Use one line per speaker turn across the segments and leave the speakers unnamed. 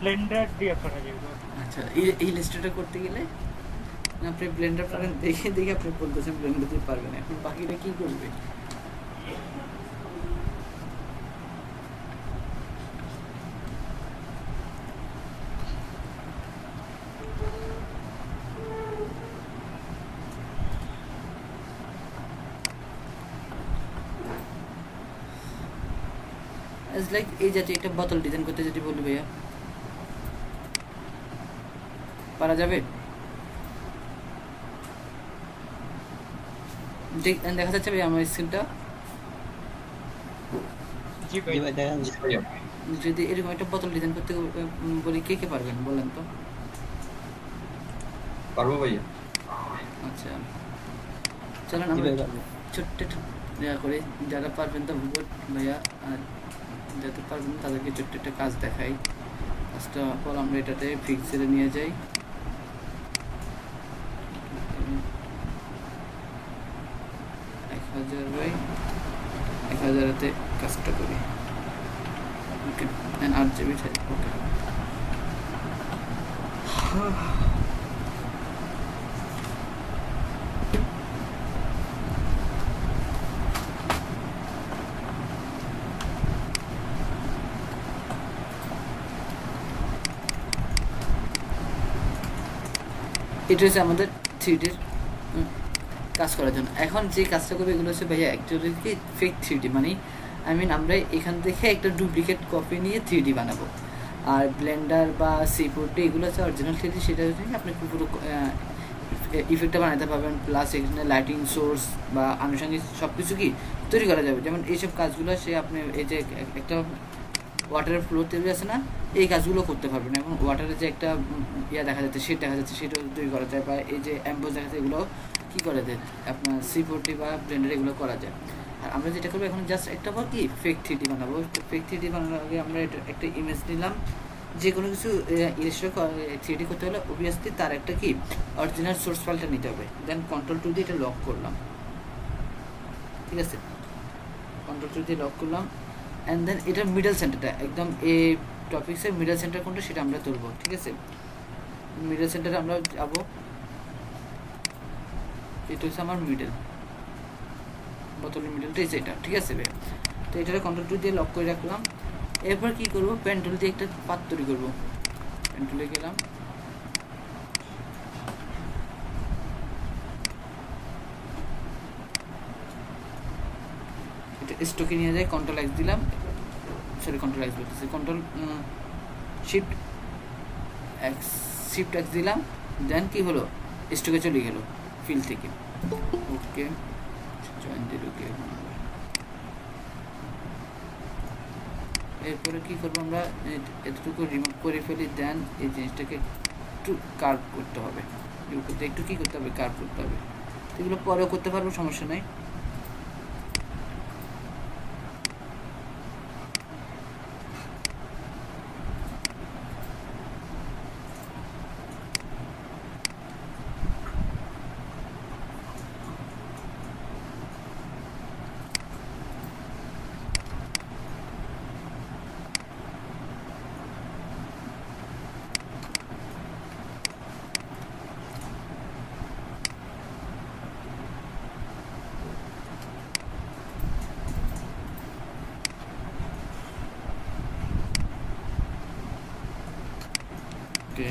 Blender দিয়ে করা যাবে।
আচ্ছা, ইলাস্ট্রেটর করতে গেলে আপনি ব্লেন্ডার পারেন, দেখে দেখে আপনি বলতেছেন ব্লেন্ডার দিয়ে পারবেন, এখন বাকিটা কি করবে? ইটস লাইক এই জাতীয় একটা বোতল ডিজাইন করতে যদি বলি ভাইয়া, পারা যাবে? দেখা যাচ্ছে ভাই আমার স্ক্রিনটা?
জি ভাই।
যদি এরকম একটা বোতল ডিজাইন করতে বলি, কে কে পারবেন বলেন তো?
পারবো ভাইয়া।
আচ্ছা, চলেন আমরা ছোট্ট দেওয়া করে, যারা পারবেন তো গুড ভাইয়া, আর যাতে পারবেন তাদেরকে ছোট্ট একটা কাজ দেখাই। কাজটা পর আমরা এটাতে ফিক্সে নিয়ে যাই। 1000 বাই 1000-তে কাজটা করি। ওকে, 8 GB সাইজ। ওকে, এটা হচ্ছে আমাদের 3Dর কাজ করার জন্য। এখন যে কাজটা করবে এগুলো হচ্ছে ভাইয়া অ্যাকচুয়ালি কি ফেক 3D, মানে আমরা এখান থেকে একটা ডুপ্লিকেট কপি নিয়ে 3D বানাবো। আর ব্লেন্ডার বা সিপোর্টে এগুলো হচ্ছে অরিজিনাল 3D, সেটা হচ্ছে আপনি পুরো ইফেক্টটা বানাতে পারবেন, প্লাস এখানে লাইটিং সোর্স বা আনুষঙ্গিক সব কিছু কি তৈরি করা যাবে। যেমন এইসব কাজগুলো সে আপনি এই যে একটা ওয়াটারের ফ্লো তৈরি আছে না, এই কাজগুলো করতে পারবেন। এখন ওয়াটারের যে একটা দেখা যাচ্ছে, সেটা দেখা যাচ্ছে, সেটাও তৈরি করা যায়। বা এই যে অ্যাম্বোজ দেখা যাচ্ছে, এগুলো কী করা যায় আপনার সিপোর্টি বা ব্লেন্ডার, এগুলো করা যায়। আর আমরা যেটা করবো এখন জাস্ট একটা বার কি ফেক 3D বানাবো। ফেক 3D বানানোর আগে আমরা এটা একটা ইমেজ নিলাম। যে কোনো কিছু ইলাস্ট্রেটর 3D করতে হলে অবভিয়াসলি তার একটা কি অরিজিনাল সোর্স ফাইলটা নিতে হবে। দেন Ctrl+2 দিয়ে এটা লক করলাম, ঠিক আছে? Ctrl+2 দিয়ে লক করলাম। অ্যান্ড দেন এটার মিডল সেন্টারটা একদম এই টপিক্সের মিডল সেন্টার কোনটা সেটা আমরা তুলবো, ঠিক আছে? মিডল সেন্টারে আমরা যাবো, এটা হচ্ছে আমার মিডল, বোতলের মিডলটা এই এটা, ঠিক আছে ভাই? তো এটাকে Ctrl+2 দিয়ে লক করে রাখলাম। এরপর কি করব, পেন টুল দিয়ে একটা পাত তৈরি করবো। পেন টুলে গেলাম, এটা স্টকে নিয়ে যাই, Ctrl+X দিলাম, সরি Ctrl+X বলতেছি, Shift+X দিলাম। দেন কি হলো, স্টকে চলে গেল ফিল থেকে। ওকে, জয়েন দিয়ে ঢুকে এরপরে কী করবো, আমরা এতটুকু রিমুভ করে ফেলি। দেন এই জিনিসটাকে একটু কার্ভ করতে হবে, একটু কী করতে হবে, কার্ভ করতে হবে। এগুলো পরেও করতে পারবো, সমস্যা নেই। ওকে,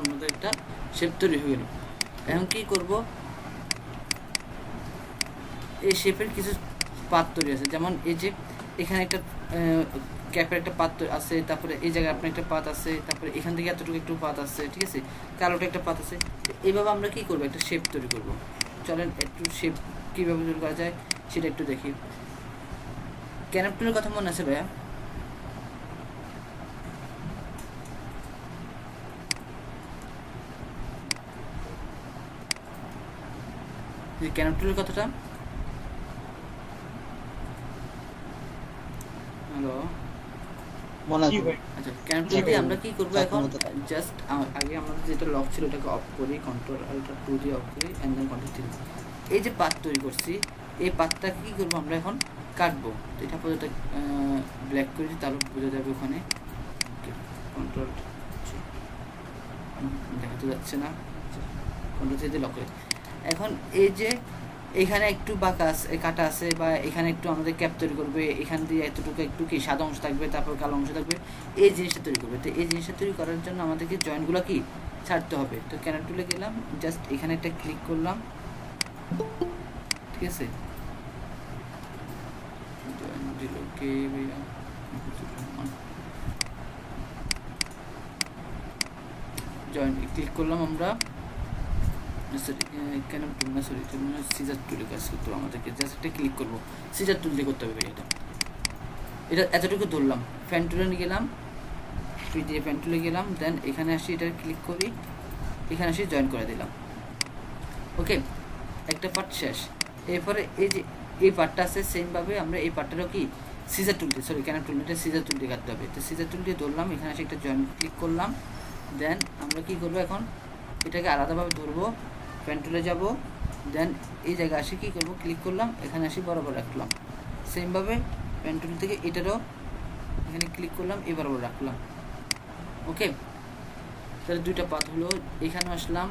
আমাদের একটা শেপ তৈরি হয়ে গেল। এখন কি করব, এই শেপের কিছু পাত তৈরি আছে, যেমন এই যে এখানে একটা ক্যাপের একটা পাত আছে, তারপরে এই জায়গায় আপনার একটা পাত আছে, তারপরে এখান থেকে এতটুকু একটু পাত আছে, ঠিক আছে, কালোটা একটা পাত আছে। এইভাবে আমরা কি করবো, একটা শেপ তৈরি করব। চলেন একটু শেপ কীভাবে তৈরি করা যায় সেটা একটু দেখি। ক্যানভ টুলের কথা মনে আছে ভাইয়া? ক্যানভ টুলের কথাটা, হ্যালো, আচ্ছা ক্যানভ টুল দিয়ে আমরা কি করবো এখন, জাস্ট আগে আমাদের যেটা লক ছিল ওটাকে অফ করি, কন্ট্রোল আল্ট্রা 2 দিয়ে অফ করি, অ্যান্ড দেন কন্ট্রোল 3। এই যে পাত তৈরি করছি, এই পাতটাকে কি করবো আমরা এখন কাটবো। তো এটা পর্যন্ত ব্ল্যাক করে দিই, তাহলে বোঝা যাবে ওখানে। কন্ট্রোল দেখাতে যাচ্ছে না, কন্ট্রোল 3 দিয়ে লক করে। এখন এই যে এখানে একটু বাঁকা আছে, কাটা আছে, বা এখানে একটু আমাদের ক্যাপ তৈরি করবে, এখান দিয়ে এতটুকু একটু কি সাদা অংশ থাকবে, তারপর কালো অংশ থাকবে, এই জিনিসটা তৈরি করবে। তো এই জিনিসটা তৈরি করার জন্য আমাদেরকে জয়েন্টগুলো কি ছাড়তে হবে। তো ক্যানভ টুলে গেলাম, জাস্ট এখানে একটা ক্লিক করলাম, ঠিক আছে, জয়েন্ট দিল কে ভাইয়া, জয়েন্ট ক্লিক করলাম আমরা, সরি ক্যানভ টুল না, সরি সিজার টুলে কাজ করতে হবে আমাদেরকে। জাস্ট একটা ক্লিক করবো, সিজার টুল দিয়ে করতে হবে এটা। এটা এতটুকু ধরলাম, ফ্যান টুলে নিয়ে গেলাম, পিডিএফ ফ্যান টুলে গেলাম, দেন এখানে আসি, এটা ক্লিক করি, এখানে আসি জয়েন করে দিলাম। ওকে, একটা পার্ট শেষ। এরপরে এই যে এই পার্টটা আছে, সেমভাবে আমরা এই পার্টটারও কি সিজার টুল দিয়ে, সরি ক্যানভ টুল এটা সিজার টুল দিয়ে কাটতে হবে। তো সিজার টুল দিয়ে ধরলাম, এখানে আসি একটা জয়েন ক্লিক করলাম, দেন আমরা কি করবো এখন, এটাকে আলাদাভাবে ধরবো, ফ্যান টুলে যাবো, দেন এই জায়গায় আসি কি করবো, ক্লিক করলাম, এখানে আসি বরাবর রাখলাম। সেমভাবে ফ্যান টুল থেকে এটারও এখানে ক্লিক করলাম, এই বরাবর রাখলাম। ওকে, তাহলে দুইটা পাত হলো। এখানে আসলাম,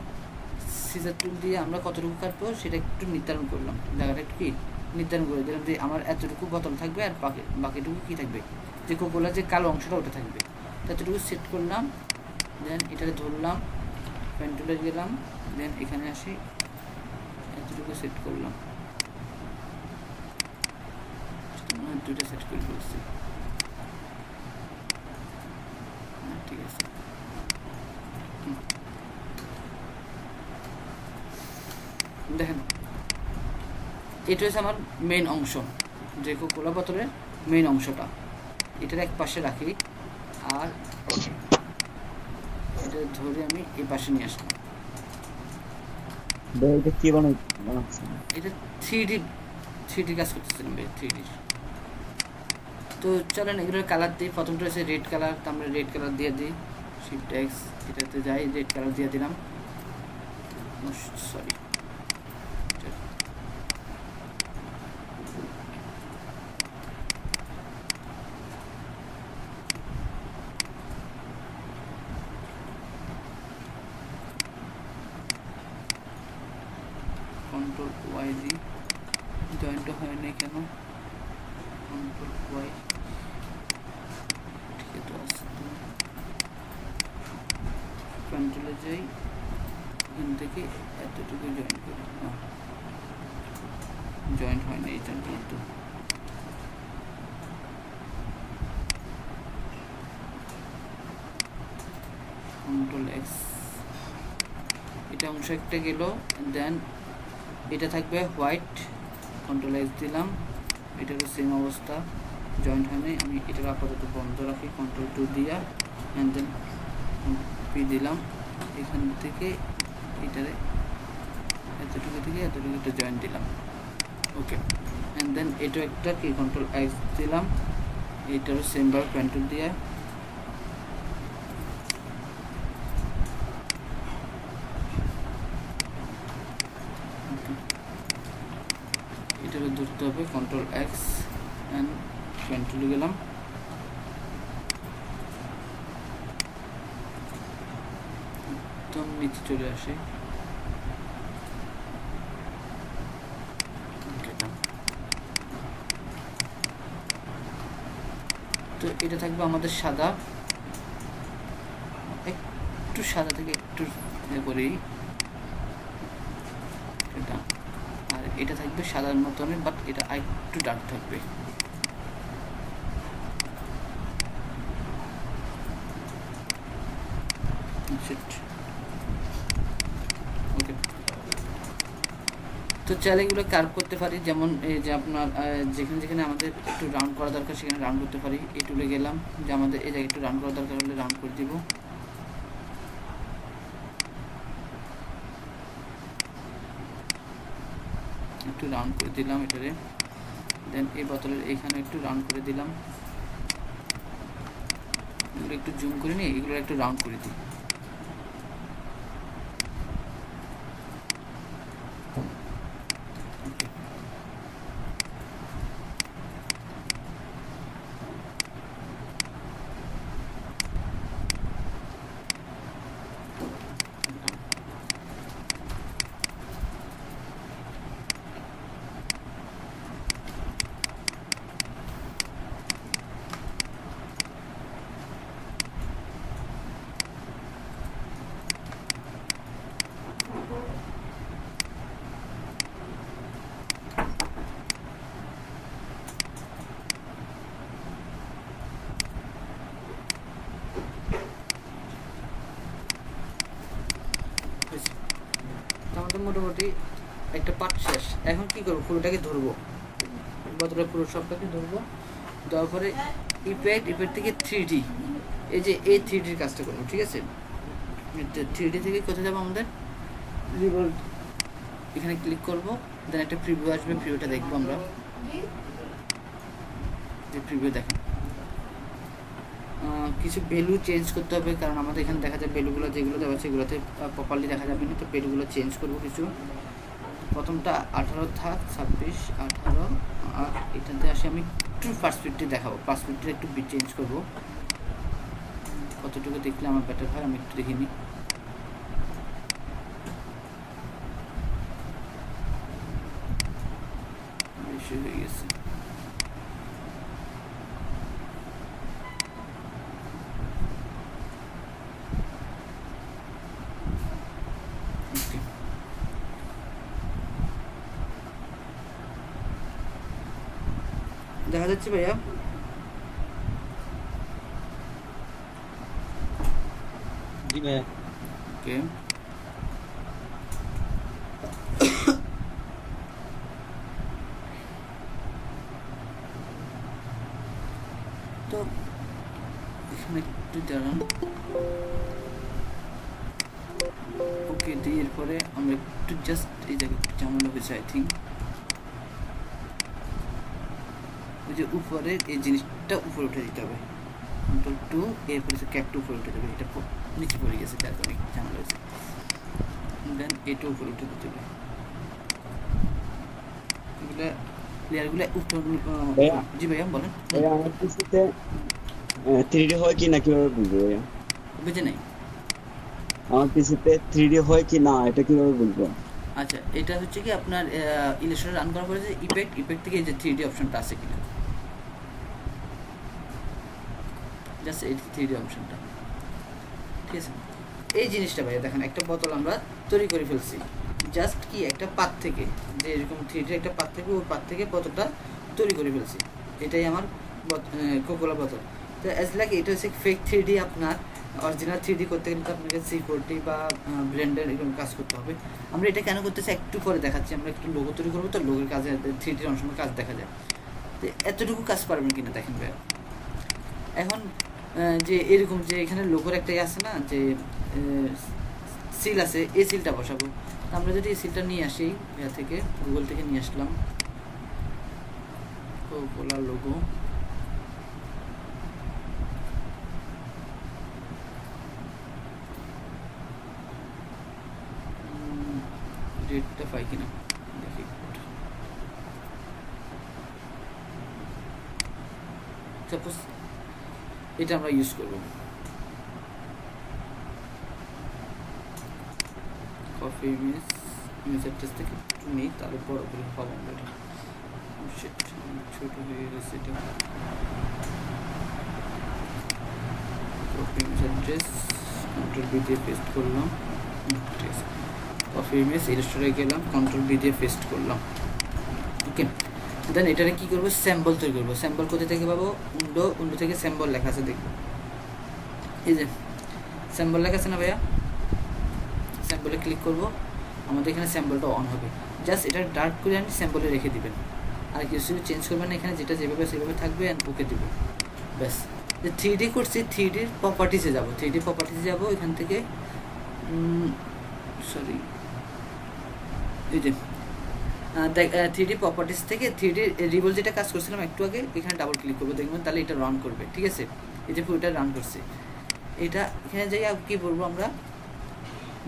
সিজার টুল দিয়ে আমরা কতটুকু কাটবো সেটা একটু নির্ধারণ করলাম, জায়গাটা একটু কি নির্ধারণ করে দিলাম যে আমার এতটুকু বোতল থাকবে, আর বাকিটুকু কি থাকবে, যে কোকোলার যে কালো অংশটা ওটা থাকবে, ততটুকু সেট করলাম। দেন এটাকে ধরলাম, পেন টুলে গেলাম, দেন এখানে আসি, এতটুকু সেট করলাম, দুইটা সেট করে ফেলছি, ঠিক আছে। দেখেন এটা হচ্ছে আমার মেইন অংশ, যে কোলা বোতলের মেইন অংশটা, এটার এক পাশে রাখি, আর এটা ধরে আমি এই পাশে নিয়ে আসলাম।
এটা কি বানাচ্ছেন?
এটা 3D কাজ করতেছিলাম ভাই, 3D। তো চলেন এগুলোর কালার দিই। প্রথমটা হচ্ছে রেড কালার, তো আমরা রেড কালার দিয়ে দিই, শিফট এক্স, এটাতে যাই, রেড কালার দিয়ে দিলাম, সরি কন্ট্রোল ওয়াই দিই, জয়েন্টও হয় না কেন, কন্ট্রোল ওয়াই, ঠিক আছে আসতে, কন্ট্রোলে যাই, এখান থেকে এতটুকু জয়েন করি, জয়েন্ট হয় না এই জন্য, কিন্তু কন্ট্রোল এক্স, এটা অংশ একটা গেল, দেন এটা থাকবে হোয়াইট, কন্ট্রোল এক্স দিলাম, এটারও সেম অবস্থা, জয়েন্ট হয় নাই, আমি এটার আপাতত বন্ধ রাখি, কন্ট্রোল 2 দিয়া, অ্যান্ড দেন পি দিলাম, এখান থেকে এটারে এতটুকু থেকে এতটুকু একটা জয়েন্ট দিলাম। ওকে, অ্যান্ড দেন এটা একটা কি কন্ট্রোল এক্স দিলাম, এটারও সেমভাবে কন্ট্রোল দিয়ে এটাকে ধরতে হবে, কন্ট্রোল এক্স অ্যান্ড কন্ট্রোলে গেলাম, একদম নিচে চলে আসে, তো এটা থাকবে আমাদের সাদা, একটু সাদা থেকে একটু করি এটা, আর এটা থাকবে সাদার মতনের, বাট এটা একটু ডার্ক থাকবে, ওকে, তো চাইলে এগুলো কার্ভ করতে পারি, যেমন এই যে আপনার যেখানে যেখানে আমাদের একটু রাউন্ড করা দরকার সেখানে রাউন্ড করতে পারি। এই টুলে গেলাম, যে আমাদের এই জায়গায় একটু রাউন্ড করা দরকার হলে রাউন্ড করে দিব। একটু রাউন্ড করে দিলাম এটারে, দেন এই বোতলের এইখানে একটু রাউন্ড করে দিলাম। এগুলো একটু জুম করে নিয়ে এগুলো একটু রাউন্ড করে দিই। আমাদের মোটামুটি একটা পার্ট শেষ। এখন কি করবো, পুরোটাকে ধরবো, বোতলের পুরো সবটাকে ধরবো। দেওয়ার পরে ইফেক্ট থেকে 3D, এই যে এই 3Dর কাজটা করবো, ঠিক আছে। 3D থেকে কোথায় যাবো, আমাদের রিভোল্ট, এখানে ক্লিক করবো, দেন একটা প্রিভিউ আসবে, প্রিভিউটা দেখবো আমরা। যে প্রিভিউ দেখেন, কিছু ভ্যালু চেঞ্জ করতে হবে, কারণ আমাদের এখানে দেখা যায় ভ্যালুগুলো যেগুলো দেওয়া আছে সেগুলোতে প্রপারলি দেখা যাবে না, তো ভ্যালুগুলো চেঞ্জ করবো কিছু। প্রথমটা 18 থাক, 26, 18, আর এটাতে আসে আমি একটু পার্সপেক্টিভ দেখাবো, পার্সপেক্টিভ একটু চেঞ্জ করবো। কতটুকু দেখলে আমার বেটার হয় আমি একটু দেখিনি। বেশি হয়ে গেছে। দেখা যাচ্ছে ভাইয়া?
জি ভাইয়া।
ওকে, তো এখানে একটু দাঁড়ান। ওকে, দিয়ে এরপরে আমরা একটু জাস্ট এই জায়গায় ঝামেলা হয়েছে আই থিঙ্ক। ওই যে উপরে এই জিনিসটা উপরে উঠে দিতে হবে, কন্ট্রোল 2, এরপরে ক্যাপটা উপরে উঠে দেবে, এটা নিচে পড়ে গেছে তার কারণে ঝামেলা হয়েছে। দেন এটা উপরে উঠে দিতে হবে, এগুলো লেয়ারগুলো উপরে। জি ভাইয়া বলেন।
আমার পিসিতে 3D হয় কি না কিভাবে বুঝবো ভাইয়া?
বুঝে নাই,
আমার পিসিতে 3D হয় কি না এটা কিভাবে বুঝবো?
আচ্ছা, এটা হচ্ছে কি আপনার ইলাস্ট্রেটর রান করার পরে যে ইফেক্ট থেকে এই যে 3D অপশনটা আছে কিনা, জাস্ট এই 3D অপশনটা, ঠিক আছে। এই জিনিসটা ভাইয়া দেখেন, একটা বোতল আমরা তৈরি করে ফেলছি, জাস্ট কি একটা পাত থেকে, যে এরকম 3D একটা পাত থেকে, ওই পাত থেকে বোতলটা তৈরি করে ফেলছি। এটাই আমার কোকোলা বোতল। তো অ্যাজ লাইক এটা হচ্ছে ফেক 3D। আপনার অরিজিনাল 3D করতে গেলে তো আপনাকে C40 বা ব্লেন্ডার এরকম কাজ করতে হবে। আমরা এটা কেন করতেছি একটু পরে দেখাচ্ছি। আমরা একটু লোগো তৈরি করবো, তো লোগোর কাজে 3D অনেক সময় কাজ দেখা যায়। তো এতটুকু কাজ পারবেন কিনা দেখেন ভাইয়া। এখন যে এরকম যে এখানে লোগোর একটাই আছে না, যে সিল আছে, এই সিলটা বসাবো। আমরা যদি এই সিলটা নিয়ে আসি থেকে, গুগল থেকে নিয়ে আসলাম, কোকোলা লোগো, ডেটটা পাই কিনা দেখি। সাপোজ এটা আমরা ইউজ করবো, কফি ইমেজের টেস্ট থেকে একটু নিই, তাহলে বড় করে পাবো আমরা। ছোট হয়ে গেছে এটা। Copy image address control B দিয়ে পেস্ট করলাম, ঠিক আছে। কফি ইমেজ ইলাস্ট্রেটরে গেলাম, কন্ট্রোল বি দিয়ে পেস্ট করলাম, ওকে। দেন এটারে কি করবো, স্যাম্পল তৈরি করবো। স্যাম্পল কোথা থেকে পাবো, উইন্ডো থেকে স্যাম্পল লেখা আছে, দেখবো এই যে স্যাম্পল লেখা আছে না ভাইয়া? স্যাম্পলে ক্লিক করব, আমাদের এখানে স্যাম্পলটা অন হবে। জাস্ট এটা ডার্ক করে আমি স্যাম্পলে রেখে দিবেন, আর কিছু চেঞ্জ করবেন না, এখানে যেটা যেভাবে সেভাবে থাকবে অ্যান্ড ওকে দিব। ব্যাস, যে 3D করছি 3Dর প্রপার্টিসে যাব, 3D প্রপার্টিসে যাব, এখান থেকে সরি এই যে 3D প্রপার্টিস থেকে 3D রিবল যেটা কাজ করছিলাম একটু আগে, এখানে ডাবল ক্লিক করবো, দেখবেন তাহলে এটা রান করবে। ঠিক আছে, এই যে পুরোটা রান করছে। এটা এখানে যাই কী বলবো আমরা,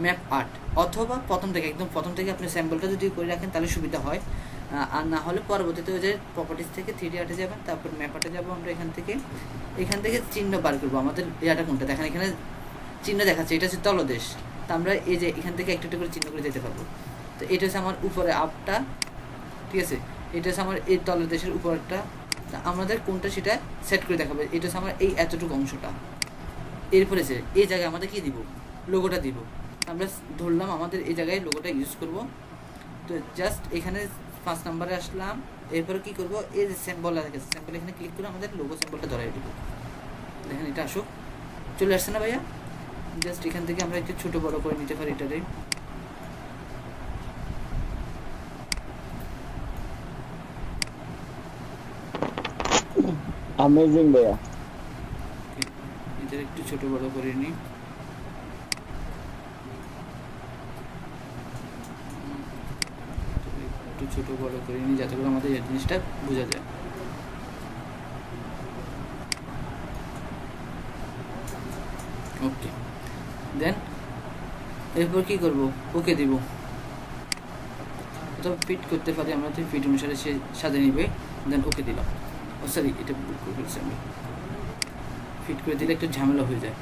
ম্যাপ আর্ট, অথবা প্রথম থেকে একদম প্রথম থেকে আপনি স্যাম্পলটা যদি করে রাখেন তাহলে সুবিধা হয়, আর না হলে পরবর্তীতে ওই যে প্রপার্টিস থেকে 3D আর্টে যাবেন, তারপর ম্যাপ আর্টে যাবো আমরা। এখান থেকে চিহ্ন বার করবো, আমাদের ইয়াটা কোনটা দেখেন, এখানে চিহ্ন দেখাচ্ছে, এটা হচ্ছে তলদেশ। তা আমরা এই যে এখান থেকে একটা করে চিহ্ন করে যেতে পারবো। তো এটা হচ্ছে আমার উপরে আপটা, ঠিক আছে, এটা হচ্ছে আমার এই তলদেশের উপরটা। তা আমাদের কোনটা সেটা সেট করে দেখাবে। এটা হচ্ছে আমার এই এতটুকু অংশটা। এরপরে এই জায়গায় আমাদের কি দিব, লোগোটা দিব। আমরা ধরলাম আমাদের এই জায়গায় লোগোটা ইউজ করব। তো জাস্ট এখানে 5 নম্বরে আসলাম, এরপরে কি করব, এই যে সিম্বল আছে, সিম্বল এখানে ক্লিক করে আমাদের লোগো সিম্বলটা ধরাই দিব। দেখেন এটা আসুক, চলে আসছে না ভাইয়া? জাস্ট এখান থেকে আমরা একটু ছোট বড় করে নিতে পারি এটারে।
অ্যামেজিং ভাইয়া।
এটার একটু ছোট বড় করে নিই। একটু ছোট বড় করে নিই যাতে করে আমাদের এই জিনিসটা বোঝা যায়। ওকে, দেন এরপর কি করব, ওকে দিব। অথবা ফিট করতে পারি আমরা, তো ফিট অনুসারে সে সাজিয়ে নিবে। দেন ওকে দিলাম। ও সরি, এটা ভুল করে ফেলছি আমি, ফিট করে দিলে একটু ঝামেলা হয়ে যায়,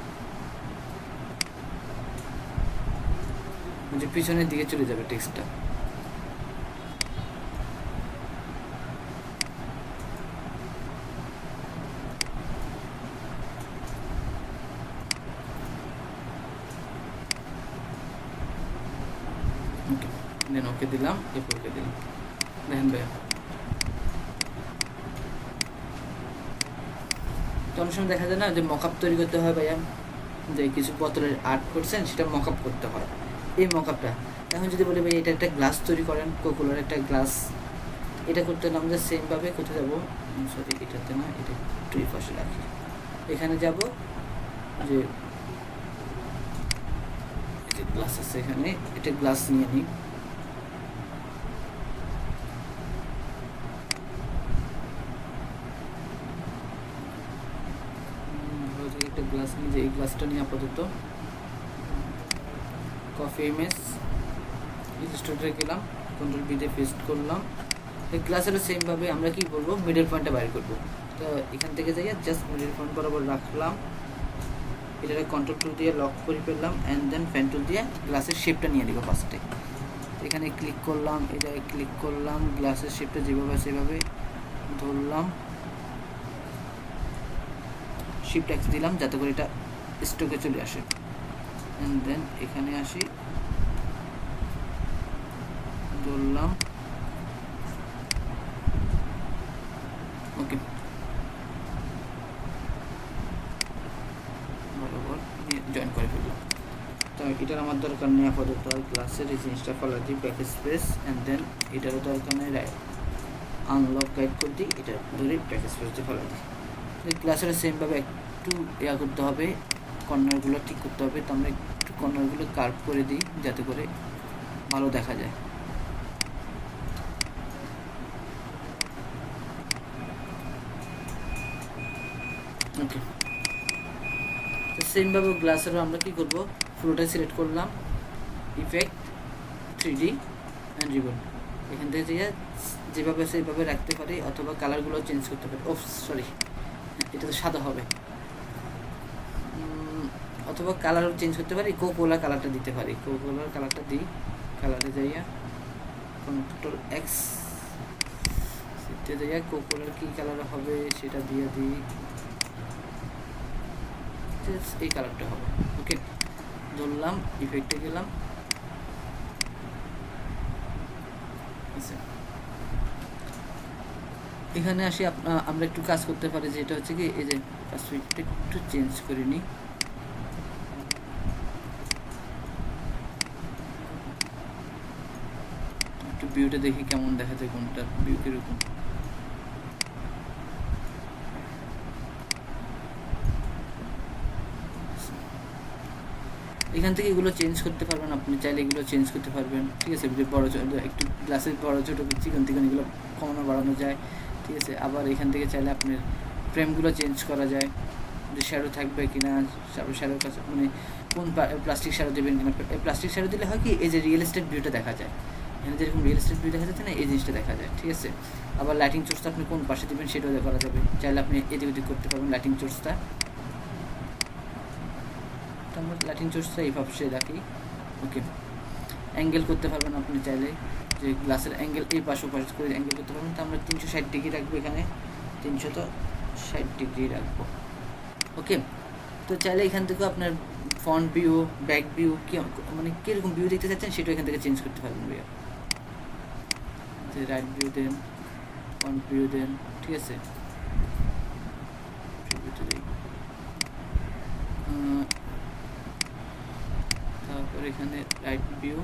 যে পিছনের দিকে চলে যাবে টেক্সটটা। ওকে, দেন ওকে দিলাম, এরপর ওকে দিলাম। দেখেন ভাইয়া, তো অনেক সময় দেখা যায় না যে মকআপ তৈরি করতে হয় ভাইয়া, যে কিছু বোতলের আর্ট করছেন সেটা মকআপ করতে হয়। এই মকআপটা এখন যদি বলি ভাই এটা একটা গ্লাস তৈরি করেন, কোকোলার একটা গ্লাস, এটা করতে হলে আমাদের সেমভাবে কোথায় যাবো, সরি এটাতে না, এটা একটু এই পাশে রাখি। এখানে যাব, যে গ্লাস আছে এখানে, এটা গ্লাস নিয়ে নিই। একটা গ্লাস নিয়ে, যে এই গ্লাসটা নিয়ে আপাতত কফি ইমেজ রেজিস্টারে গেলাম, কন্ট্রোল বি দিয়ে পেস্ট করলাম। এই গ্লাসের সেমভাবে আমরা কি করবো, মিডল পয়েন্টটা বাইর করবো। তো এখান থেকে যাই জাস্ট মিডল পয়েন্ট বরাবর রাখলাম, এটাকে কন্ট্রোল টুল দিয়ে লক করে ফেললাম, অ্যান্ড দেন ফ্যান টুল দিয়ে গ্লাসের শেপটা নিয়ে নিব ফার্স্টে। এখানে ক্লিক করলাম, এই জায়গায় ক্লিক করলাম, গ্লাসের শেপটা যেভাবে সেভাবে ধরলাম, শিফট এক্স দিলাম যাতে করে এটা স্টকে চলে আসে। অ্যান্ড দেন এখানে আসি, ধরলাম, ওকে, বরাবর জয়েন করে ফেললাম। তো এটার আমার দরকার নেই আপাতত, ক্লাসের এই জিনিসটা ফলো দিই, ব্যাক স্পেস, অ্যান্ড দেন এটারও দরকার নেই, আনলক গাইড করে দিই, এটা ধরে ব্যাক স্পেস দিয়ে ফলো দিই। ক্লাসের সেমভাবে একটু ইয়া করতে হবে, কর্নারগুলো ঠিক করতে হবে। তো আমরা একটু কর্নারগুলো কার্ভ করে দিই যাতে করে ভালো দেখা যায়। ওকে, তো সেমভাবে গ্লাসেরও আমরা কী করবো, পুরোটাই সিলেক্ট করলাম, ইফেক্ট 3D অ্যান্ড রিবন, এখান থেকে যেভাবে সেইভাবে রাখতে পারি, অথবা কালারগুলো চেঞ্জ করতে পারি। ও সরি, এটা তো সাদা হবে, অথবা কালারও চেঞ্জ করতে পারি, কোকোলা কালারটা দিতে পারি, কোকোলার কালারটা দিই, কালারে যাইয়া কন্ট্রোল এক্স যাইয়া কোকোলার কী কালার হবে সেটা দিয়ে দিই, এই কালারটা হবে। ওকে, ধরলাম, ইফেক্টে গেলাম, এখানে আসি আমরা একটু কাজ করতে পারি, যেটা হচ্ছে কি, এই যে পাসওয়ার্ডটা একটু চেঞ্জ করে নিই, ভিউটা দেখি কেমন দেখা যায়, কোনটা ভিউ কীরকম। এখান থেকে এগুলো চেঞ্জ করতে পারবেন, আপনি চাইলে এগুলো চেঞ্জ করতে পারবেন, ঠিক আছে। বড় একটু গ্লাসের বড় ছোটো চিকন টিকন এগুলো কমানো বাড়ানো যায়, ঠিক আছে। আবার এখান থেকে চাইলে আপনার ফ্রেমগুলো চেঞ্জ করা যায়, যে শ্যাডো থাকবে কিনা, শ্যাডোর কাছে মানে কোন প্লাস্টিক শ্যাডো দেবেন কিনা। প্লাস্টিক শ্যাডো দিলে হয় কি, এই যে রিয়েল এস্টেট ভিউটা দেখা যায়, এখানে যেরকম রিয়েল এস্টেট ভিউ দেখা যাচ্ছে না, এই জিনিসটা দেখা যায়, ঠিক আছে। আবার লাইটিং সোর্সটা আপনি কোন পাশে দেবেন সেটাও করা যাবে, চাইলে আপনি এদিক ওদিক করতে পারবেন লাইটিং সোর্সটা। আমরা লাইটিং সোর্সটা এই পাশে রাখি, ওকে। অ্যাঙ্গেল করতে পারবেন আপনি চাইলে, যে গ্লাসের অ্যাঙ্গেল এই পাশে পাশে করে অ্যাঙ্গেল করতে পারবেন। তো আমরা 360 ডিগ্রি রাখবো, এখানে 360 ডিগ্রি রাখবো, ওকে। তো চাইলে এখান থেকেও আপনার ফ্রন্ট ভিউ, ব্যাক ভিউ কি মানে কীরকম ভিউ দেখতে চাচ্ছেন সেটা এখান থেকে চেঞ্জ করতে পারবেন ভাইয়া। যে রাইট ভিউ দেন, ফ্রন্ট ভিউ দেন, ঠিক আছে। তারপর এখানে রাইট ভিউ,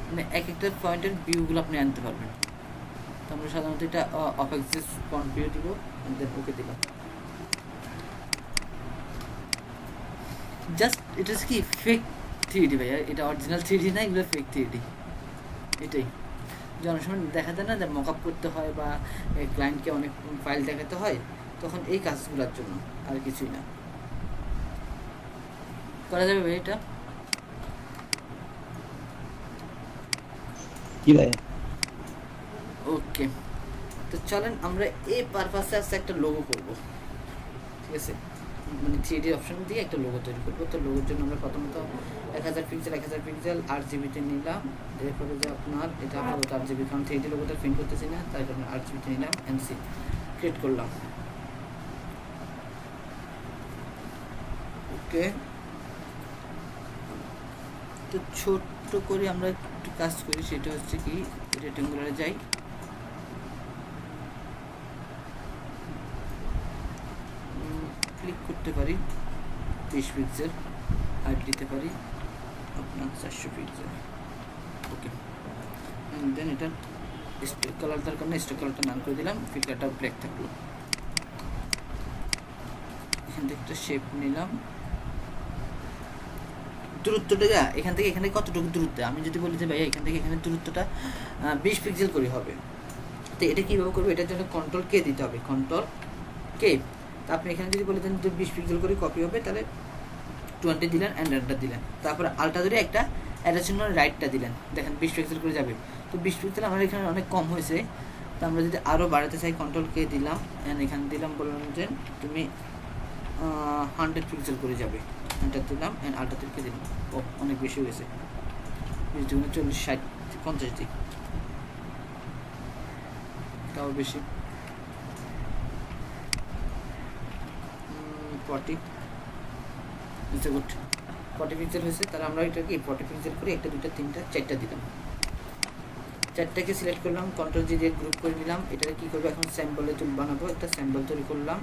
মানে এক একটা পয়েন্টের ভিউগুলো আপনি আনতে পারবেন। তো আমরা সাধারণত এটা অফ অ্যাক্সিস ফ্রন্ট ভিউ দিব, দেন ওকে দিলাম। জাস্ট এটা হচ্ছে কি ফেক 3D ভাইয়া, এটা অরিজিনাল 3D না, এগুলো ফেক 3D। এটাই যে অনেক সময় দেখা যায় না যে মক আপ করতে হয় বা ক্লায়েন্টকে অনেক ফাইল দেখাতে হয়, তখন এই কাজগুলোর জন্য, আর কিছুই না। করা যাবে ভাই এটা?
কি ভাই?
ওকে, তো চলেন আমরা এই পারপাসে আসছে একটা লোগো করব, ঠিক আছে। মানে 3D অপশন দিয়ে একটা লোগো তৈরি করবো। তো লোগোর জন্য আমরা প্রথমত 1000 পিক্সেল RGB-তে নিলাম। এরপরে যে আপনার এটা আপাতত RGB, কারণ 3D লোগোটা প্রিন্ট করতেছি না, তাই জন্য RGB-তে নিলাম, এনসি ক্রিয়েট করলাম, ওকে। তো ছোট্ট করে আমরা একটু কাজ করি, সেটা হচ্ছে কি রেক্ট্যাঙ্গুলারে যাই, ক্লিক করতে পারি 30 পিক্সেল, হাইট দিতে পারি আপনার 400 পিক্সেল, ওকে। দেন এটা স্ট্রোক কালার দরকার না, স্ট্রোক কালারটা নাম করে দিলাম, ফিল্টারটা ব্ল্যাক থাকলো। এখান থেকে একটা শেপ নিলাম, দূরত্বটা এখান থেকে এখানে কতটুকু দূরত্ব, আমি যদি বলি যে ভাইয়া এখান থেকে এখানে দূরত্বটা 20 পিক্সেল করে হবে, তো এটা কীভাবে করবো, এটার জন্য কন্ট্রোল কে দিতে হবে, কন্ট্রোল কে। তো আপনি এখানে যদি বলে দেন যে 20 পিক্সেল করে কপি হবে, তাহলে 20 দিলেন অ্যান্ড এন্টার দিলেন, তারপরে আলটা ধরে একটা অ্যাডের জন্য রাইটটা দিলেন, দেখেন 20 পিক্সেল করে যাবে। তো 20 পিক্সেল আমার এখানে অনেক কম হয়েছে, তো আমরা যদি আরও বাড়াতে চাই কন্ট্রোল কে দিলাম, অ্যান্ড এখানে দিলাম বললাম যে তুমি 100 পিক্সেল করে যাবে, এন্টার দিলাম অ্যান্ড আলটা থেকে দিলাম। ও অনেক বেশি হয়েছে, 20 দুগুণে 40, 60, 50 দিক, তাও বেশি, 40 গুড, 40 পিক্সেল হয়েছে। তাহলে আমরা এটাকে 40 পিক্সেল করে 1, 2, 3, 4টা দিলাম, 4টাকে সিলেক্ট করলাম, কন্ট্রোল জি দিয়ে গ্রুপ করে নিলাম। এটাকে কী করবো এখন, স্যাম্পলে বানাবো, একটা স্যাম্পল তৈরি করলাম,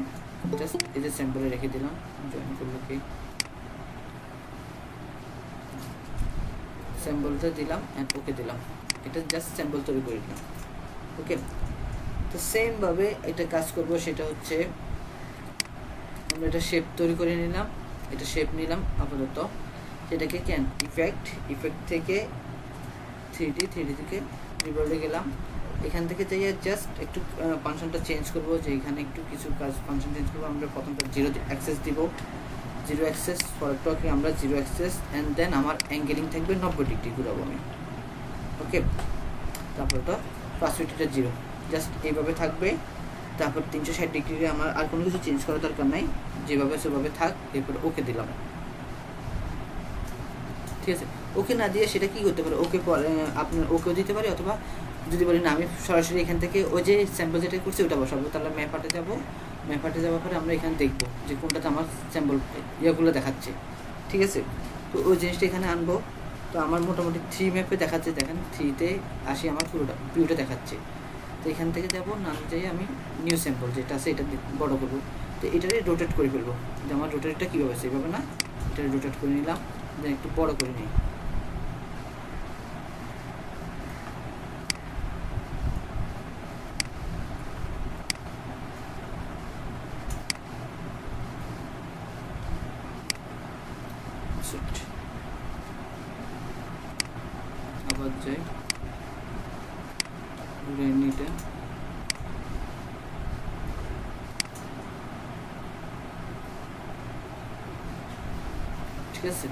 জাস্ট এই যে স্যাম্পলে রেখে দিলাম, জয়েন করলো কি স্যাম্পলটা দিলাম অ্যান্ড ওকে দিলাম, এটা জাস্ট স্যাম্পল তৈরি করে দিলাম, ওকে। তো সেমভাবে এটা কাজ করবো, সেটা হচ্ছে আমরা এটা শেপ তৈরি করে নিলাম, এটা শেপ নিলাম আপাতত, সেটাকে ক্যান ইফেক্ট থেকে 3D থেকে রিভল্টে গেলাম, এখান থেকে যাই জাস্ট একটু ফাংশনটা চেঞ্জ করবো, যে এখানে একটু কিছু কাজ ফাংশন চেঞ্জ করবো। আমরা প্রথমটা 0 অ্যাক্সেস দিব, 0 অ্যাক্সেস, পরেরটাকে আমরা 0 অ্যাক্সেস, অ্যান্ড দেন আমার অ্যাঙ্গেলিং থাকবে 90 ডিগ্রি ঘুরাবো আমি, ওকে। তারপরটা পাসওয়ার্ডটা 0, জাস্ট এইভাবে থাকবে। তারপর 360 ডিগ্রি আমার আর কোনো কিছু চেঞ্জ করার দরকার নাই, যেভাবে সেভাবে থাক, এরপর ওকে দিলাম, ঠিক আছে। ওকে না দিয়ে সেটা কী করতে পারে, ওকে আপনার ওকেও দিতে পারে, অথবা যদি বলি না আমি সরাসরি এখান থেকে ওই যে স্যাম্পল যেটা করছি ওটা বসাবো, তাহলে ম্যাপার্টে যাবো, ম্যাপার্টে যাওয়ার পরে আমরা এখানে দেখবো যে কোনটাতে আমার স্যাম্পল ইয়েগুলো দেখাচ্ছে, ঠিক আছে। তো ওই জিনিসটা এখানে আনবো। তো আমার মোটামুটি 3 ম্যাপে দেখাচ্ছে, দেখেন 3তে আসি আমার পুরোটা ভিউটা দেখাচ্ছে। তো এখান থেকে যাবো, নাম যাই আমি নিউ স্যাম্পল যেটা আছে এটা বড় করবো, তো এটারে রোটেট করে ফেলবো, যে আমার রোটেটটা কীভাবে আছে এইভাবে না, এটা রোটেট করে নিলাম, দেন একটু বড় করে নিই, যাই, ঘুরে নিই এটা। ঠিক আছে,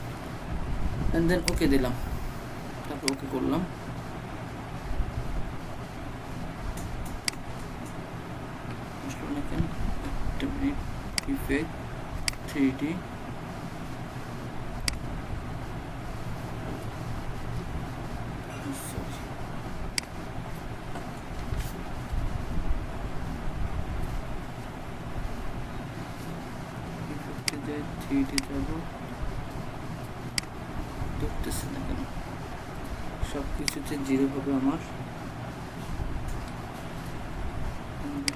এন্ড দেন ওকে দিলাম, তারপর ওকে করলাম। আসলো না কেন? একটা মিনিট। ইফেক্ট 3D, যাই 3D যাবো, দেখতেছে না কেন? সব কিছুতে 0 হবে আমার,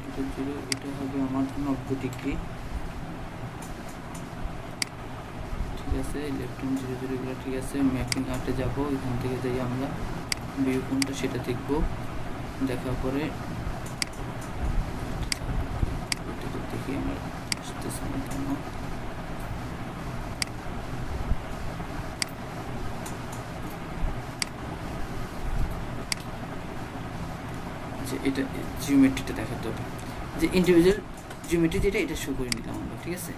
এটা 0, এটা হবে আমার 90 ডিগ্রি। ঠিক আছে, লেফট হ্যান্ড 0 0 এগুলো ঠিক আছে। ম্যাপিং আর্টে যাবো, এখান থেকে যাই আমরা ভিউ কোনটা সেটা দেখবো, দেখার পরে দেখি আমার আসতেছে না কেন। যে এটা জিওমেট্রিটা দেখাতে হবে, যে ইন্ডিভিজুয়াল জিওমেট্রি যেটা, এটা শো করে নিলাম আমরা। ঠিক আছে,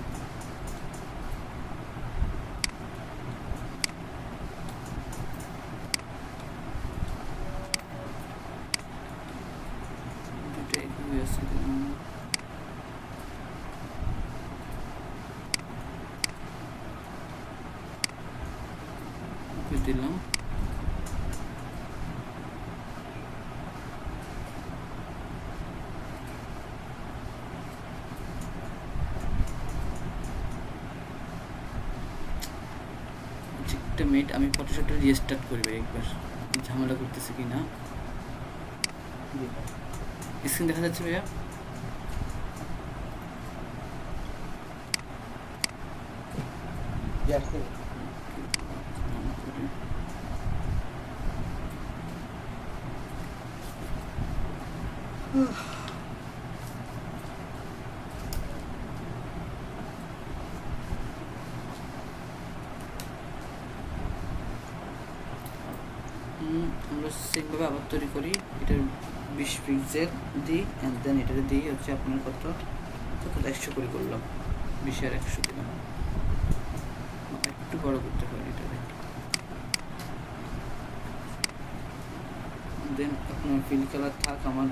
দিলাম। একটা মিনিট, আমি ফটোশপটা রিস্টার্ট করবো একবার, ঝামেলা করতেছে কি না। স্ক্রিন দেখা যাচ্ছে ভাইয়া? আমরা সেমভাবে আবার তৈরি করি, এটার 20 পিক্সেল দিই, অ্যান্ড দেন এটাতে দিই হচ্ছে আপনার কত 100 করে করলাম, 20 আর 100 দিলাম। একটু বড় করতে পারি এটাতে। দেন আপনার ফিল কালার থাক, আমার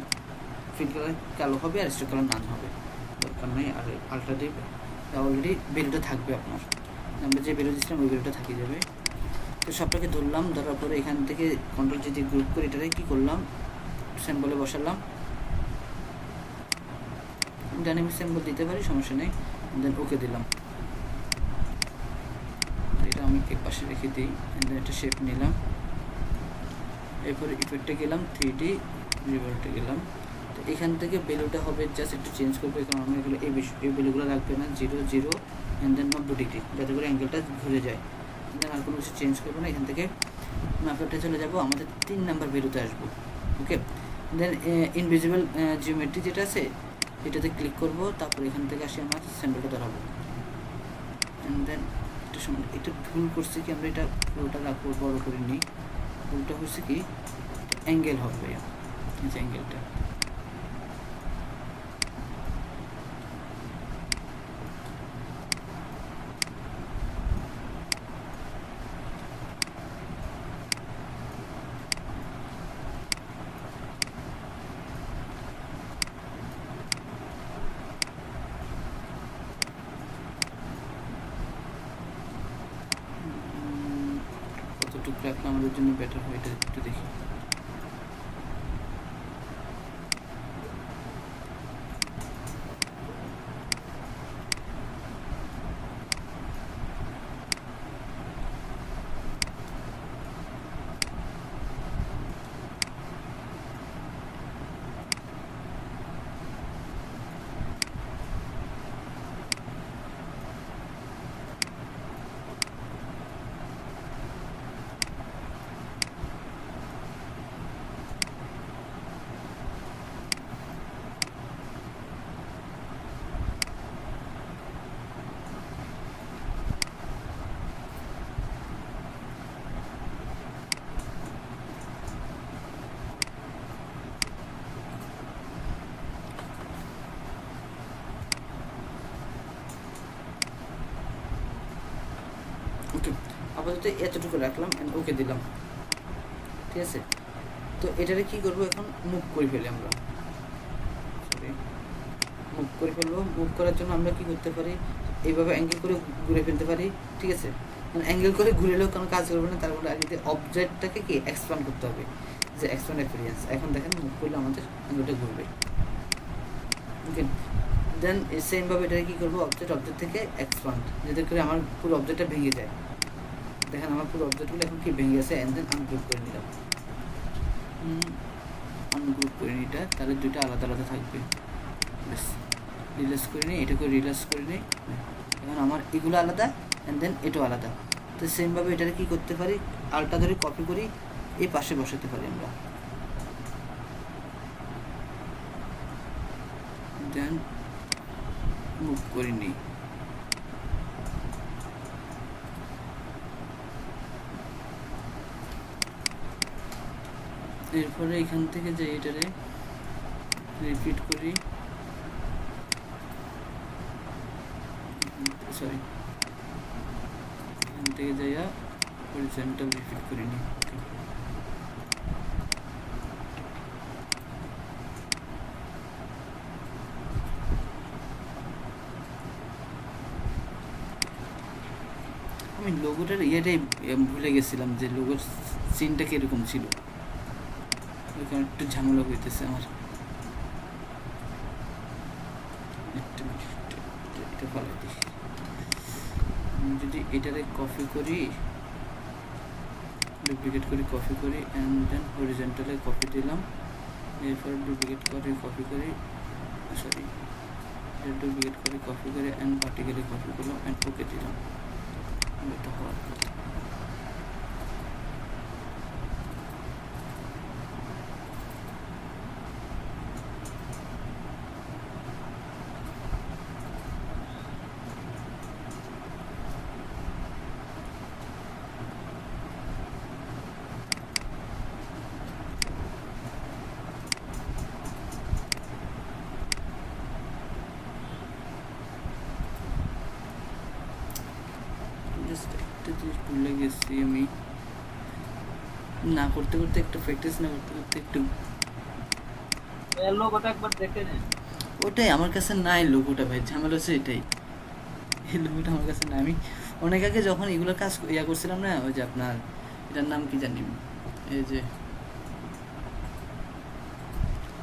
ফিল কালার কালো হবে আর স্টোক কালার নান হবে, দরকার নেই। আর আল্টারনেটিভ অলরেডি বেলুটা থাকবে আপনার, আমরা যে বেলু দিচ্ছিলাম ওই বেলুটা থাকিয়ে যাবে। তো সবটাকে ধরলাম, ধরার পরে এখান থেকে কন্ট্রোল যদি গ্রুপ করে এটাকে কী করলাম, সিম্বলে বসালাম। ডাইনামিক সিম্বল দিতে পারি, সমস্যা নেই। দেন ওকে দিলাম, এটা আমি এক পাশে রেখে দিই। দেন একটা শেপ নিলাম, এরপরে ইফেক্টে গেলাম, 3D রিভল্টে গেলাম। তো এখান থেকে বেলুটা হবে জাস্ট একটু চেঞ্জ করবো, কারণ আমি এগুলো এই বেলুগুলো রাখবে না, 0 0 অ্যান্ড দেন 90 ডিগ্রি, যাতে করে অ্যাঙ্গেলটা ঘুরে যায়। দেন আর কোনো কিছু চেঞ্জ করবো না, এখান থেকে ম্যাপটা চলে যাবো, আমাদের 3 নাম্বার বেলুতে আসবো। ওকে, দেন ইনভিজিবল জিওমেট্রি যেটা আছে এটাতে ক্লিক করব, তারপর এখান থেকে আসি আমার স্যাম্পলটা ধরাবো। অ্যান্ড দেন একটা সময় এটা ভুল করছে কি, আমরা এটা পুরোটা রাখবো, বড় করে নিই। ভুলটা হচ্ছে কি, অ্যাঙ্গেল হবে, এই যে অ্যাঙ্গেলটা। কতটুকু রাখলে আমাদের জন্য বেটার হয় এটা একটু দেখি। আপাতত এতটুকু রাখলাম অ্যান্ড ওকে দিলাম। ঠিক আছে, তো এটারে কি করবো এখন, মুভ করে ফেলি আমরা, মুভ করে ফেলবো। মুভ করার জন্য আমরা কি করতে পারি, এইভাবে অ্যাঙ্গেল করে ঘুরে ফেলতে পারি। ঠিক আছে, মানে অ্যাঙ্গেল করে ঘুরেলেও কোনো কাজ করবে না, তারপরে আগে অবজেক্টটাকে কি এক্সপ্যান্ড করতে হবে, যে এক্সপ্যান্ড এক্সপিরিয়েন্স। এখন দেখেন মুভ করলে আমাদের অ্যাঙ্গেলটা ঘুরবে। ওকে, দেন সেমভাবে এটাকে কী করবো, অবজেক্ট থেকে এক্সপ্যান্ড, যাতে করে আমার পুরো অবজেক্টটা ভেঙে যায়। দেখেন আমার পুরো অবজেক্টগুলো এখন কি ভেঙে গেছে, অ্যান্ড দেন আনগ্রুপ করে নিলাম। আনগ্রুপ করে নিই, তাহলে দুইটা আলাদা আলাদা থাকবে। বেশ, রিলাস করে নিই, এটাকে রিলাস করে নিই। এখন আমার এগুলো আলাদা অ্যান্ড দেন এটাও আলাদা। তো সেমভাবে এটাকে কী করতে পারি, আলটা ধরে কপি করি, এই পাশে বসাতে পারি আমরা। দেন মুভ করে নিই। এরপরে এখান থেকে যে এটারে রিপিট করি, সরি এখান থেকে যাইয়া হরিজন্টাল রিপিট করে নিই। আমি লোগোটার ইয়েটাই ভুলে গেছিলাম যে লোগোর সিনটা কীরকম ছিল, ওইখানে একটু ঝামেলা হইতেছে আমার। এটা ভালো দিই, যদি এটারে কপি করি, ডুপ্লিকেট করি, কপি করি অ্যান্ড দেন হরিজন্টালে কপি দিলাম, এরপর ডুপ্লিকেট করে কপি করি, সরি ডুপ্লিকেট করে কপি করে অ্যান্ড ভার্টিক্যালি কপি করলাম অ্যান্ড ওকে দিলাম। এটা হওয়ার কথা। একটা জিনিস ভুলে গেছি আমি, না করতে করতে একটু প্র্যাকটিস না করতে করতে একটু,
লোগোটা একবার দেখে নেন।
ওটাই আমার কাছে নাই লোগোটা ভাই, ঝামেলা হচ্ছে এটাই, এই লোগোটা আমার কাছে নাই। আমি অনেক আগে যখন এগুলো কাজ করছিলাম না, ওই যে আপনার এটার নাম কি জানি, এই যে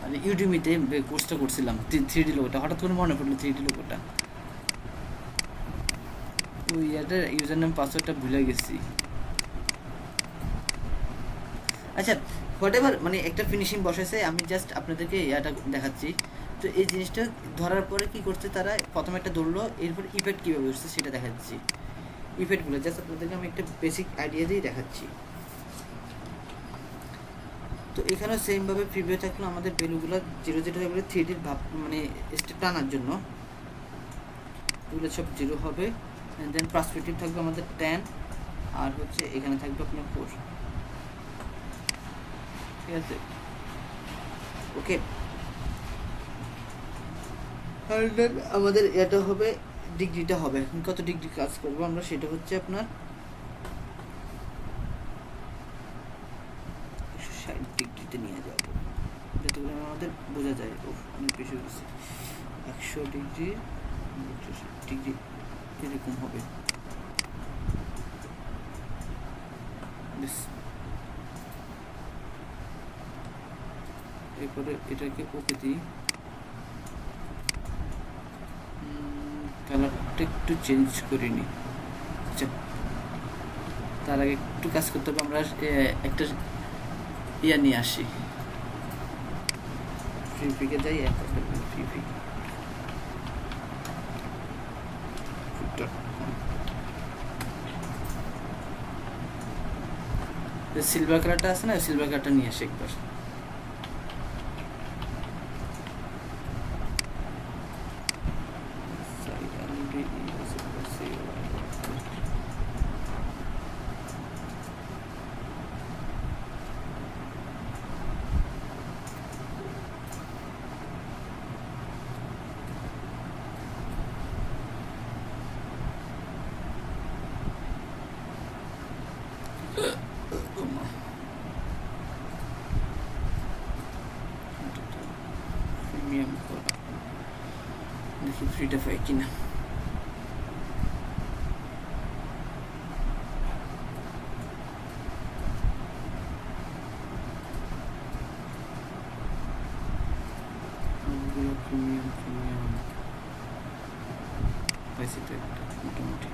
মানে ইউটিউবিতে কোর্সটা করছিলাম 3D লোগোটা, হঠাৎ করে মনে পড়লো 3D লোগোটা, ওই ইয়াটার ইউজার নেম পাসওয়ার্ডটা ভুলে গেছি। আচ্ছা হোয়াট এভার, মানে একটা ফিনিশিং বসাইছে, আমি জাস্ট আপনাদেরকে ইয়াটা দেখাচ্ছি। তো এই জিনিসটা ধরার পরে কি করছে তারা, প্রথমে একটা ধরলো, এরপর ইফেক্ট কীভাবে উঠছে সেটা দেখাচ্ছি। ইফেক্টগুলো জাস্ট আপনাদেরকে আমি একটা বেসিক আইডিয়া দিয়েই দেখাচ্ছি। তো এখানেও সেমভাবে প্রিভিউ থাকলো আমাদের ভ্যালুগুলো 0 হবে 3Dর ভাব, মানে স্টেপ টানার জন্য এগুলো সব 0 হবে। দেন পার্সপেক্টিভ থাকবে আমাদের 10, আর হচ্ছে এখানে থাকবে আপনার 4। ঠিক আছে, ওকে। আর দেন আমাদের এটা হবে, ডিগ্রিটা হবে, এখন কত ডিগ্রি কাজ করবো আমরা, সেটা হচ্ছে আপনার 60 ডিগ্রিতে নিয়ে যাবো, যাতে করে আমাদের বোঝা যায়। ও অনেক বেশি হয়েছে, 100 ডিগ্রি 160 ডিগ্রি এরকম হবে। এরপরে এটাকে ওকে দিই, কালারটা একটু চেঞ্জ করে নিই। আচ্ছা তার আগে একটু কাজ করতে হবে, আমরা একটা ইয়া নিয়ে আসি, ফ্রিপিকে যাই, ফ্রিপি সিলভার কালারটা আছে না, সিলভার কালারটা নিয়ে আসি একবার। ফ্রিটা পাই কিনা। প্রিমিয়াম পাইছি তো একটা মোটামুটি,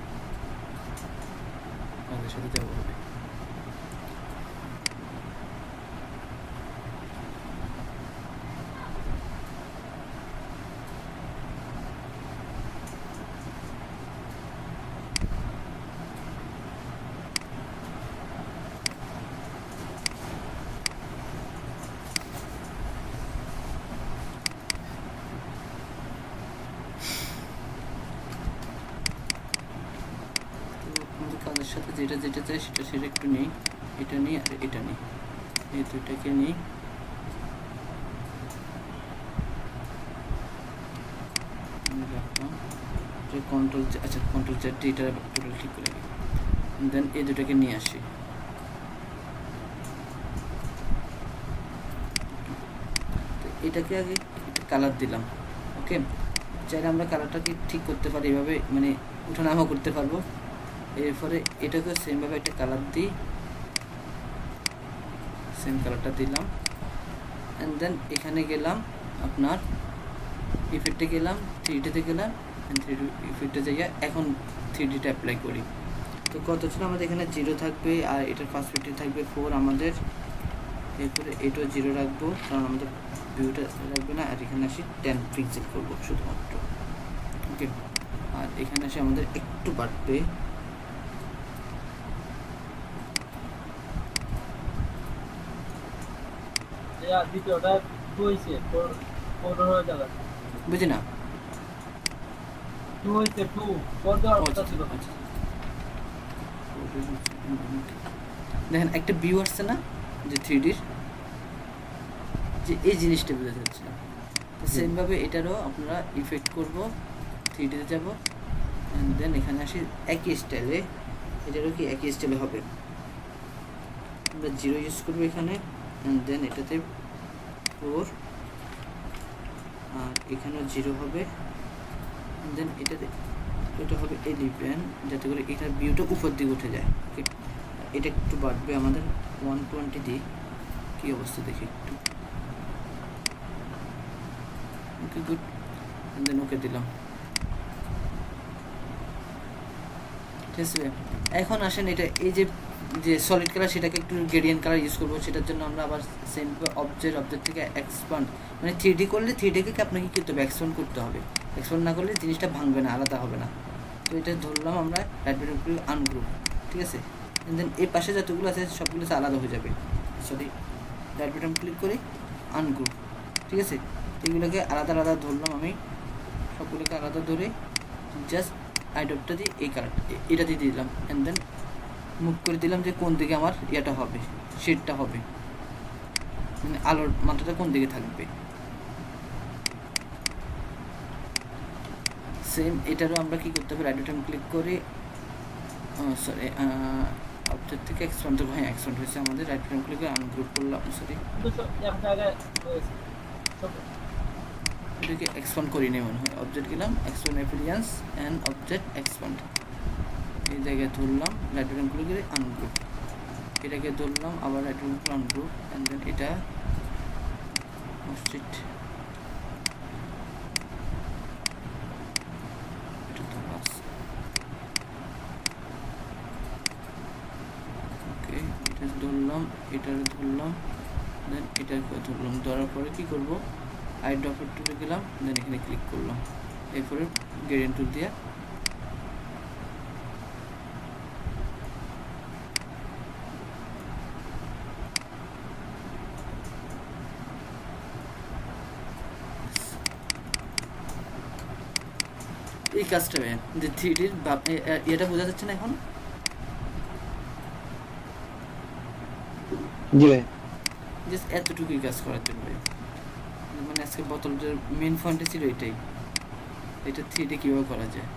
আমাদের সাথে যাবো হবে। আমাদের কাজের সাথে যেটা যেটা চাই সেটা সেটা একটু নেই, এটা নিই আর এটা নিই, এই দুটাকে নিই। রাখলাম কন্ট্রোল, আচ্ছা কন্ট্রোল জেড এটা টোটাল ঠিক করে দিই, দেন এই দুটাকে নিয়ে আসি। তো এটাকে আগে কালার দিলাম, ওকে। চাইলে আমরা কালারটাকে ঠিক করতে পারি এভাবে, মানে উঠানামা করতে পারবো। এরপরে এটাকে সেমভাবে একটা কালার দিই, সেম কালারটা দিলাম, অ্যান্ড দেন এখানে গেলাম আপনার ইফেক্টে গেলাম, 3Dতে গেলাম, অ্যান্ড 3D ইফেক্টে যাইয়া এখন 3Dটা অ্যাপ্লাই করি। তো কত ছিল আমাদের এখানে 0 থাকবে, আর এটার পার্সপেক্টিভ থাকবে 4 আমাদের। এরপরে এটাও 0 রাখবো কারণ আমাদের ভিউটা রাখবে না, আর এখানে আসি 10 পিক্সেল করবো শুধুমাত্র, ওকে। আর এখানে আসে আমাদের একটু বাড়বে, বুঝি না। দেখেন একটা ভিউ আসছে না যে 3Dর, যে এই জিনিসটা বোঝা যাচ্ছে। তো সেমভাবে এটারও আপনারা ইফেক্ট করবো, 3Dতে যাবো, অ্যান্ড দেন এখানে আসি একই স্টাইলে, এটারও কি একই স্টাইলে হবে। আমরা 0 ইউজ করবো এখানে, অ্যান্ড দেন এটাতে 4, আর এখানেও 0 হবে, দেন এটাতে এটা হবে 11, যাতে করে এটার ভিউটা উপর দিকে উঠে যায়, ওকে। এটা একটু বাড়বে আমাদের 120 দিই, কী অবস্থা দেখি একটু, ওকে গুড, দেন ওকে দিলাম, ঠিক আছে। এখন আসেন এটা এই যে যে সলিড কালার সেটাকে একটু গ্রেডিয়েন্ট কালার ইউজ করবো, সেটার জন্য আমরা আবার সেম অবজেক্ট থেকে এক্সপান্ড, মানে 3D করলে 3Dকে আপনাকে কী করতে হবে, এক্সপান্ড করতে হবে। এক্সপান্ড না করলে জিনিসটা ভাঙবে না, আলাদা হবে না। তো এটা ধরলাম আমরা রাইট বাটন ক্লিক আনগ্রুপ, ঠিক আছে। দেন এই পাশে যতগুলো আছে সবগুলো আলাদা হয়ে যাবে, সরি রাইট বাটন ক্লিক করে আনগ্রুপ, ঠিক আছে। এগুলোকে আলাদা আলাদা ধরলাম আমি, সবগুলোকে আলাদা ধরে জাস্ট আইডপটা দিয়ে এই কালার এটা দিয়ে দিলাম, অ্যান্ড দেন মুভ করে দিলাম যে কোন দিকে আমার ইয়েটা হবে, শেডটা হবে, মানে আলোর মাত্রাটা কোন দিকে থাকবে। সেম এটারও আমরা কি করতে হবে, রাইট বাটন ক্লিক করে, সরি অবজেক্ট থেকে এক্সপান্ড, হ্যাঁ এক্সপান্ড হয়েছে আমাদের, রাইট বাটন ক্লিক করে আনগ্রুপ করলাম, সরি এটাকে এক্সপান্ড করি নেই মনে হয়, অবজেক্ট গেলাম, expand appearance and object expand, এই জায়গায় ধরলাম, রাইট বাটন ক্লিক করে আনগ্রুপ, এটাকে ধরলাম আবার right button click ungroup, and then এটা শিট, এটা তো বাস, ওকে। এটা ধরলাম, এটার ধরলাম, দেন এটাকে ধরলাম, ধরার পরে কী করবো, আই ড্রপের টুলে গেলাম, দেন এখানে ক্লিক করলাম, এরপরে গ্রেডিয়েন্ট টুল দিয়ে এই কাজটা যে 3Dর এটা বোঝা যাচ্ছে না এখন,
জি ভাই,
জাস্ট এতটুকুই কাজ করার জন্য, মানে আজকে বোতলটার মেন পয়েন্টে ছিল এটাই, এটা 3D কীভাবে করা যায়।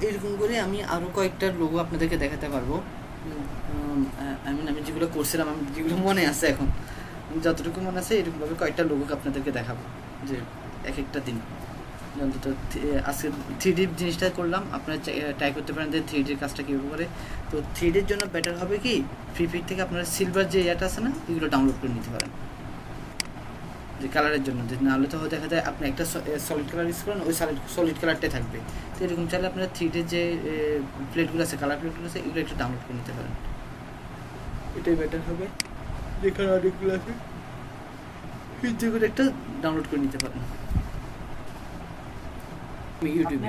এরকম করে আমি আরও কয়েকটা লোগো আপনাদেরকে দেখাতে পারবো। আমি যেগুলো করছিলাম, আমি যেগুলো মনে আছে এখন, যতটুকু মনে আছে এরকমভাবে কয়েকটা লোগো আপনাদেরকে দেখাবো, যে এক একটা দিন অন্তত। আজকে 3D জিনিসটা করলাম, আপনারা ট্রাই করতে পারেন যে 3D কাজটা কীভাবে করে। তো 3Dর জন্য বেটার হবে কি, ফ্রি থেকে আপনারা সিলভার যে ইয়াটা আছে না, এগুলো ডাউনলোড করে নিতে পারেন যে কালারের জন্য। যে নাহলে তো দেখা যায় আপনি একটা সলিড কালার ইউজ করেন, ওই সলিড কালারটাই থাকবে। তো এরকম চাইলে আপনারা 3Dর যে প্লেটগুলো আছে, কালার প্লেটগুলো আছে, এগুলো একটু ডাউনলোড করে নিতে পারেন, এটাই বেটার হবে। যেখানে অনেকগুলো আছে যেগুলো একটা ডাউনলোড করে নিতে পারেন ইউটিউবে।